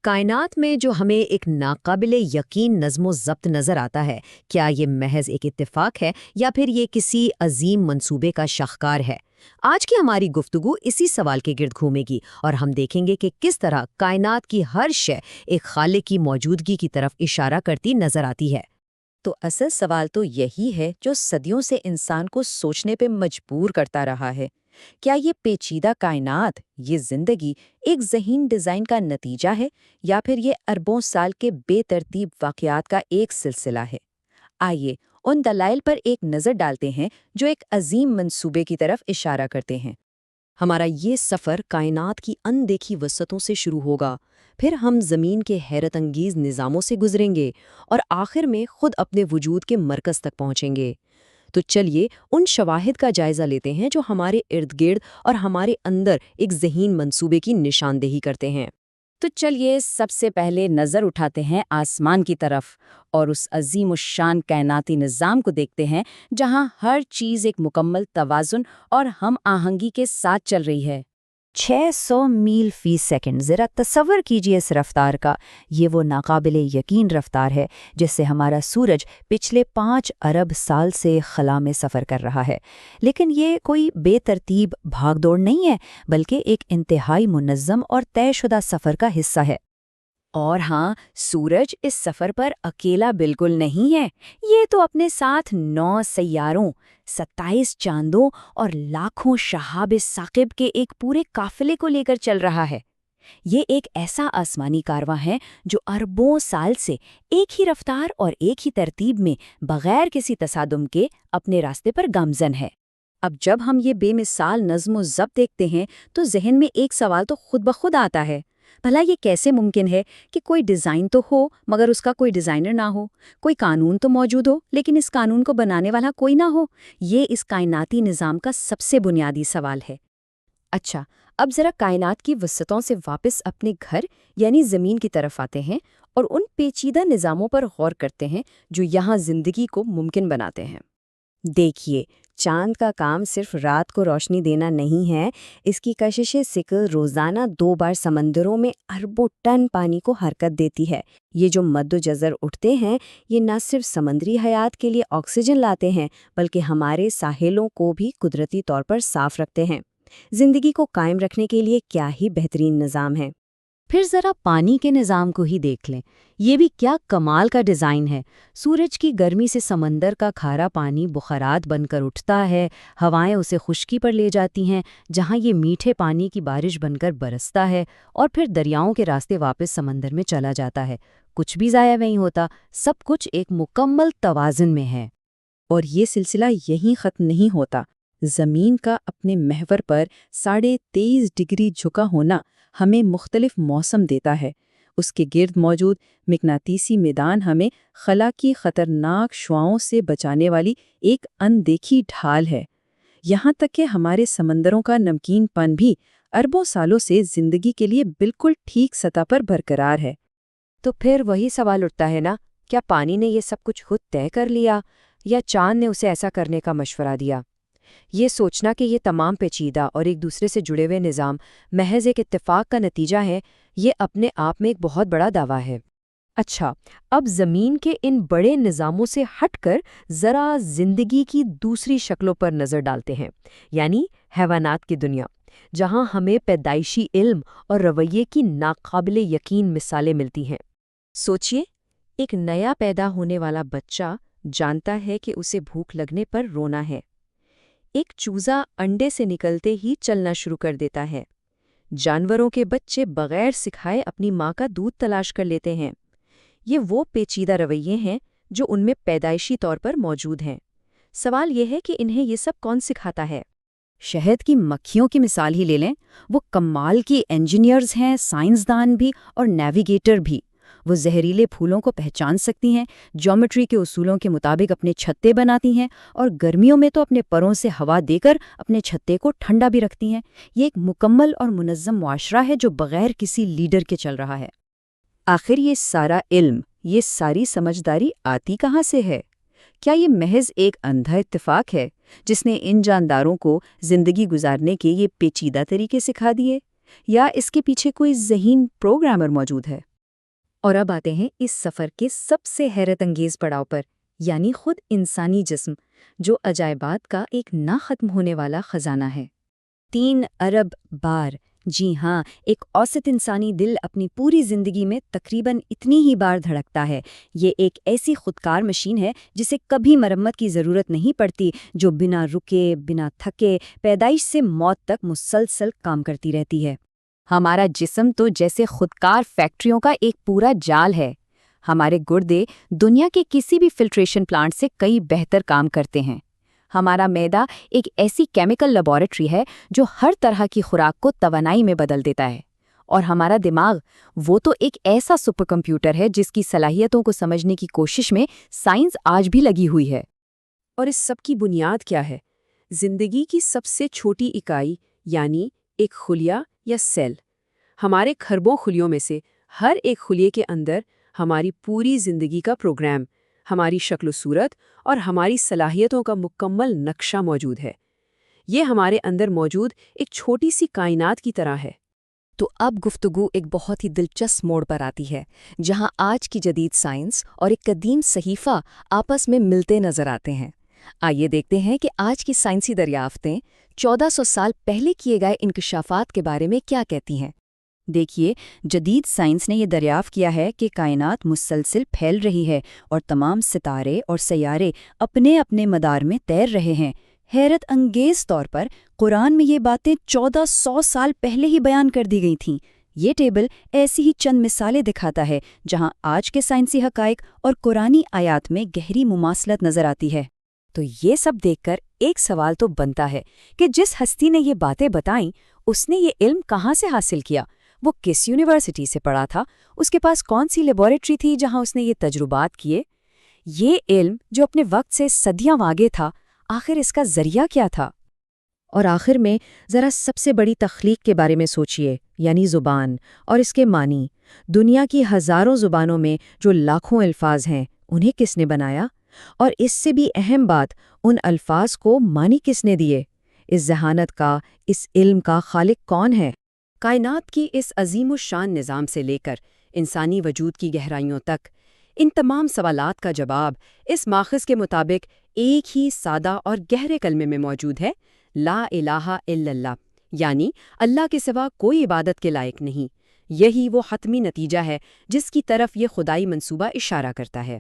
کائنات میں جو ہمیں ایک ناقابل یقین نظم و ضبط نظر آتا ہے، کیا یہ محض ایک اتفاق ہے یا پھر یہ کسی عظیم منصوبے کا شاہکار ہے؟ آج کی ہماری گفتگو اسی سوال کے گرد گھومے گی اور ہم دیکھیں گے کہ کس طرح کائنات کی ہر شے ایک خالق کی موجودگی کی طرف اشارہ کرتی نظر آتی ہے۔ تو اصل سوال تو یہی ہے جو صدیوں سے انسان کو سوچنے پہ مجبور کرتا رہا ہے۔ کیا یہ پیچیدہ کائنات، یہ زندگی ایک ذہین ڈیزائن کا نتیجہ ہے یا پھر یہ اربوں سال کے بے ترتیب واقعات کا ایک سلسلہ ہے؟ آئیے ان دلائل پر ایک نظر ڈالتے ہیں جو ایک عظیم منصوبے کی طرف اشارہ کرتے ہیں۔ ہمارا یہ سفر کائنات کی اندیکھی وسعتوں سے شروع ہوگا، پھر ہم زمین کے حیرت انگیز نظاموں سے گزریں گے اور آخر میں خود اپنے وجود کے مرکز تک پہنچیں گے۔ تو چلیے ان شواہد کا جائزہ لیتے ہیں جو ہمارے ارد گرد اور ہمارے اندر ایک ذہین منصوبے کی نشاندہی کرتے ہیں۔ تو چلیے سب سے پہلے نظر اٹھاتے ہیں آسمان کی طرف اور اس عظیم الشان کائناتی نظام کو دیکھتے ہیں جہاں ہر چیز ایک مکمل توازن اور ہم آہنگی کے ساتھ چل رہی ہے۔ 600 میل فی سیکنڈ، ذرا تصور کیجئے اس رفتار کا۔ یہ وہ ناقابل یقین رفتار ہے جس سے ہمارا سورج پچھلے 5 ارب سال سے خلا میں سفر کر رہا ہے۔ لیکن یہ کوئی بے ترتیب بھاگ دوڑ نہیں ہے، بلکہ ایک انتہائی منظم اور طے شدہ سفر کا حصہ ہے۔ اور ہاں، سورج اس سفر پر اکیلا بالکل نہیں ہے۔ یہ تو اپنے ساتھ 9 سیاروں، 27 چاندوں اور لاکھوں شہاب ثاقب کے ایک پورے قافلے کو لے کر چل رہا ہے۔ یہ ایک ایسا آسمانی کارواں ہے جو اربوں سال سے ایک ہی رفتار اور ایک ہی ترتیب میں بغیر کسی تصادم کے اپنے راستے پر گامزن ہے۔ اب جب ہم یہ بے مثال نظم و ضبط دیکھتے ہیں تو ذہن میں ایک سوال تو خود بخود آتا ہے، بھلا یہ کیسے ممکن ہے کہ کوئی ڈیزائن تو ہو مگر اس کا کوئی ڈیزائنر نہ ہو، کوئی قانون تو موجود ہو لیکن اس قانون کو بنانے والا کوئی نہ ہو؟ یہ اس کائناتی نظام کا سب سے بنیادی سوال ہے۔ اچھا، اب ذرا کائنات کی وسعتوں سے واپس اپنے گھر یعنی زمین کی طرف آتے ہیں اور ان پیچیدہ نظاموں پر غور کرتے ہیں جو یہاں زندگی کو ممکن بناتے ہیں۔ دیکھیے، چاند کا کام صرف رات کو روشنی دینا نہیں ہے، اس کی کشش ثقل روزانہ 2 بار سمندروں میں اربوں ٹن پانی کو حرکت دیتی ہے۔ یہ جو مد و جزر اٹھتے ہیں، یہ نہ صرف سمندری حیات کے لیے آکسیجن لاتے ہیں بلکہ ہمارے ساحلوں کو بھی قدرتی طور پر صاف رکھتے ہیں۔ زندگی کو قائم رکھنے کے لیے کیا ہی بہترین نظام ہے۔ پھر ذرا پانی کے نظام کو ہی دیکھ لیں، یہ بھی کیا کمال کا ڈیزائن ہے۔ سورج کی گرمی سے سمندر کا کھارا پانی بخارات بن کر اٹھتا ہے، ہوائیں اسے خشکی پر لے جاتی ہیں جہاں یہ میٹھے پانی کی بارش بن کر برستا ہے اور پھر دریاؤں کے راستے واپس سمندر میں چلا جاتا ہے۔ کچھ بھی ضائع نہیں ہوتا، سب کچھ ایک مکمل توازن میں ہے۔ اور یہ سلسلہ یہیں ختم نہیں ہوتا۔ زمین کا اپنے محور پر 23.5 ڈگری جھکا ہونا ہمیں مختلف موسم دیتا ہے۔ اس کے گرد موجود مقناطیسی میدان ہمیں خلا کی خطرناک شعاؤں سے بچانے والی ایک اندیکھی ڈھال ہے۔ یہاں تک کہ ہمارے سمندروں کا نمکین پن بھی اربوں سالوں سے زندگی کے لیے بالکل ٹھیک سطح پر برقرار ہے۔ تو پھر وہی سوال اٹھتا ہے نا، کیا پانی نے یہ سب کچھ خود طے کر لیا یا چاند نے اسے ایسا کرنے کا مشورہ دیا؟ یہ سوچنا کہ یہ تمام پیچیدہ اور ایک دوسرے سے جڑے ہوئے نظام محض ایک اتفاق کا نتیجہ ہے، یہ اپنے آپ میں ایک بہت بڑا دعویٰ ہے۔ اچھا، اب زمین کے ان بڑے نظاموں سے ہٹ کر ذرا زندگی کی دوسری شکلوں پر نظر ڈالتے ہیں، یعنی حیوانات کی دنیا، جہاں ہمیں پیدائشی علم اور رویے کی ناقابل یقین مثالیں ملتی ہیں۔ سوچئے، ایک نیا پیدا ہونے والا بچہ جانتا ہے کہ اسے بھوک لگنے پر رونا ہے۔ ایک چوزا انڈے سے نکلتے ہی چلنا شروع کر دیتا ہے۔ جانوروں کے بچے بغیر سکھائے اپنی ماں کا دودھ تلاش کر لیتے ہیں۔ یہ وہ پیچیدہ رویے ہیں جو ان میں پیدائشی طور پر موجود ہیں۔ سوال یہ ہے کہ انہیں یہ سب کون سکھاتا ہے؟ شہد کی مکھیوں کی مثال ہی لے لیں، وہ کمال کی انجینئرز ہیں، سائنسدان بھی اور نیویگیٹر بھی۔ وہ زہریلے پھولوں کو پہچان سکتی ہیں، جیومیٹری کے اصولوں کے مطابق اپنے چھتے بناتی ہیں اور گرمیوں میں تو اپنے پروں سے ہوا دے کر اپنے چھتے کو ٹھنڈا بھی رکھتی ہیں۔ یہ ایک مکمل اور منظم معاشرہ ہے جو بغیر کسی لیڈر کے چل رہا ہے۔ آخر یہ سارا علم، یہ ساری سمجھداری آتی کہاں سے ہے؟ کیا یہ محض ایک اندھا اتفاق ہے جس نے ان جانداروں کو زندگی گزارنے کے یہ پیچیدہ طریقے سکھا دیے، یا اس کے پیچھے کوئی ذہین پروگرامر موجود ہے؟ اور اب آتے ہیں اس سفر کے سب سے حیرت انگیز پڑاؤ پر، یعنی خود انسانی جسم، جو عجائبات کا ایک نہ ختم ہونے والا خزانہ ہے۔ 3 ارب بار، جی ہاں، ایک اوسط انسانی دل اپنی پوری زندگی میں تقریباً اتنی ہی بار دھڑکتا ہے۔ یہ ایک ایسی خودکار مشین ہے جسے کبھی مرمت کی ضرورت نہیں پڑتی، جو بنا رکے، بنا تھکے، پیدائش سے موت تک مسلسل کام کرتی رہتی ہے۔ ہمارا جسم تو جیسے خودکار فیکٹریوں کا ایک پورا جال ہے۔ ہمارے گردے دنیا کے کسی بھی فلٹریشن پلانٹ سے کئی بہتر کام کرتے ہیں۔ ہمارا معدہ ایک ایسی کیمیکل لیبارٹری ہے جو ہر طرح کی خوراک کو توانائی میں بدل دیتا ہے۔ اور ہمارا دماغ، وہ تو ایک ایسا سپر کمپیوٹر ہے جس کی صلاحیتوں کو سمجھنے کی کوشش میں سائنس آج بھی لگی ہوئی ہے۔ اور اس سب کی بنیاد کیا ہے؟ زندگی کی سب سے چھوٹی اکائی، یعنی ایک خلیہ یا سیل۔ ہمارے کھربوں خلیوں میں سے ہر ایک خلیے کے اندر ہماری پوری زندگی کا پروگرام، ہماری شکل و صورت اور ہماری صلاحیتوں کا مکمل نقشہ موجود ہے۔ یہ ہمارے اندر موجود ایک چھوٹی سی کائنات کی طرح ہے۔ تو اب گفتگو ایک بہت ہی دلچسپ موڑ پر آتی ہے، جہاں آج کی جدید سائنس اور ایک قدیم صحیفہ آپس میں ملتے نظر آتے ہیں۔ آئیے دیکھتے ہیں کہ آج کی سائنسی دریافتیں 1400 سال پہلے کیے گئے انکشافات کے بارے میں کیا کہتی ہیں۔ دیکھیے، جدید سائنس نے یہ دریافت کیا ہے کہ کائنات مسلسل پھیل رہی ہے اور تمام ستارے اور سیارے اپنے اپنے مدار میں تیر رہے ہیں۔ حیرت انگیز طور پر قرآن میں یہ باتیں 1400 سال پہلے ہی بیان کر دی گئی تھیں۔ یہ ٹیبل ایسی ہی چند مثالیں دکھاتا ہے جہاں آج کے سائنسی حقائق اور قرآنی آیات میں گہری مماثلت نظر آتی ہے۔ تو یہ سب دیکھ کر ایک سوال تو بنتا ہے کہ جس ہستی نے یہ باتیں بتائیں، اس نے یہ علم کہاں سے حاصل کیا؟ وہ کس یونیورسٹی سے پڑھا تھا؟ اس کے پاس کون سی لیبارٹری تھی جہاں اس نے یہ تجربات کیے؟ یہ علم جو اپنے وقت سے صدیاں آگے تھا، آخر اس کا ذریعہ کیا تھا؟ اور آخر میں ذرا سب سے بڑی تخلیق کے بارے میں سوچئے، یعنی زبان اور اس کے معنی۔ دنیا کی ہزاروں زبانوں میں جو لاکھوں الفاظ ہیں، انہیں کس نے بنایا؟ اور اس سے بھی اہم بات، ان الفاظ کو معنی کس نے دیے؟ اس ذہانت کا، اس علم کا خالق کون ہے؟ کائنات کی اس عظیم الشان نظام سے لے کر انسانی وجود کی گہرائیوں تک، ان تمام سوالات کا جواب اس ماخذ کے مطابق ایک ہی سادہ اور گہرے کلمے میں موجود ہے: لا الہ الا اللہ، یعنی اللہ کے سوا کوئی عبادت کے لائق نہیں۔ یہی وہ حتمی نتیجہ ہے جس کی طرف یہ خدائی منصوبہ اشارہ کرتا ہے۔